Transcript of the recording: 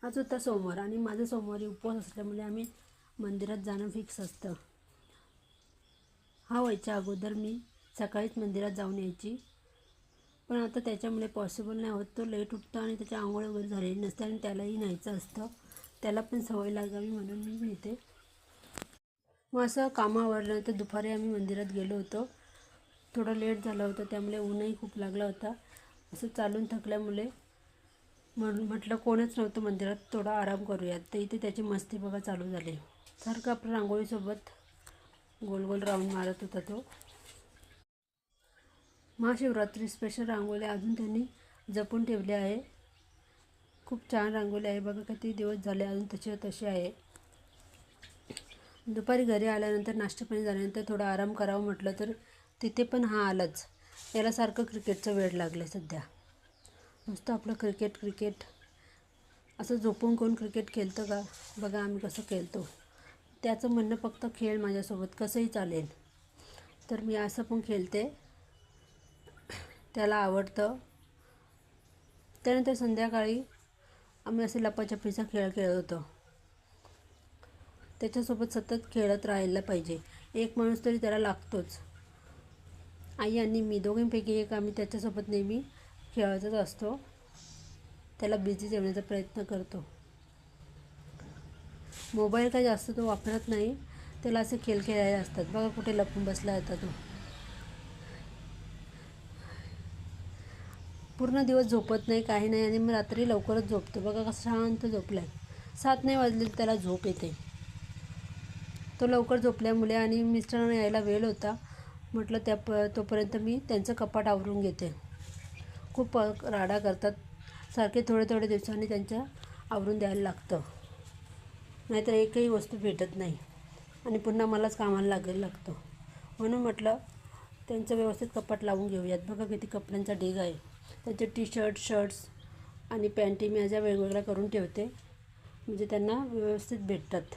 आज होता सोमवार आणि माझं सोमवारी उपवास असल्यामुळे आम्ही मंदिरात जाणं फिक्स असतं. हा व्हायच्या अगोदर मी सकाळीच मंदिरात जाऊन यायची, पण आता त्याच्यामुळे पॉसिबल नाही होत. तो लेट उठतो आणि त्याची आंघोळ वगैरे झालेली नसते आणि त्यालाही न्यायचं असतं. त्याला पण सवय लागावी म्हणून मी नेते. मग असं कामावरनंतर दुपारी आम्ही मंदिरात गेलो होतो. थोडं लेट झालं होतं, त्यामुळे ऊनही खूप लागला होता. असं चालून थकल्यामुळे म्हटलं कोणच नव्हतं मंदिरात, थोडा आराम करूयात. तर इथे त्याची मस्ती बघा चालू झाली. सारखं आपलं रांगोळीसोबत गोल गोल राऊंड मारत होता तो. महाशिवरात्री स्पेशल रांगोळी अजून त्यांनी जपून ठेवली आहे. खूप छान रांगोळी आहे बघा, किती दिवस झाले अजून तशी आहे. दुपारी घरी आल्यानंतर नाश्तापाणी झाल्यानंतर थोडा आराम करावं म्हटलं तर तिथे पण हा आलाच. याला सारखं क्रिकेटचं वेड लागलं आहे सध्या. नुसतं आपलं क्रिकेट असं झोपून कोण क्रिकेट खेळतं का? बघा आम्ही कसं खेळतो. त्याचं म्हणणं फक्त खेळ माझ्यासोबत कसंही चालेल. तर मी असं पण खेळते, त्याला आवडतं. त्यानंतर संध्याकाळी आम्ही असे लपाछपीचा खेळ खेळत होतो. त्याच्यासोबत सतत खेळत राहायला पाहिजे, एक माणूस तरी त्याला लागतोच. आई आणि मी दोघींपैकी एक आम्ही त्याच्यासोबत नेहमी खेळतच असतो. त्याला बिझी ठेवण्याचा प्रयत्न करतो. मोबाईल काय जास्त तो वापरत नाही, त्याला असे खेळ खेळायचे असतात. बघा कुठे लपून बसला होता तो. पूर्ण दिवस झोपत नाही, काही नाही आणि मग रात्री लवकरच झोपतो. बघा कसं शांत झोपला आहे. 7 नाही वाजले त्याला झोप येते. तो लवकर झोपल्यामुळे आणि मिस्टरांना यायला वेळ होता, म्हटलं तोपर्यंत मी त्यांचं कपाट आवरून घेते. खूप राडा करतात, सारखे थोडे दिवसांनी त्यांच्या आवरून द्यायला लागतं, नाहीतर एकही वस्तू भेटत नाही आणि पुन्हा मलाच कामाला लागायला लागतं. म्हणून म्हटलं त्यांचं व्यवस्थित कपाट लावून घेऊयात. बघा किती कपड्यांचा ढीग आहे. त्यांचे शर्ट्स आणि पॅन्टी मी अशा वेगवेगळ्या करून ठेवते, म्हणजे त्यांना व्यवस्थित भेटतात.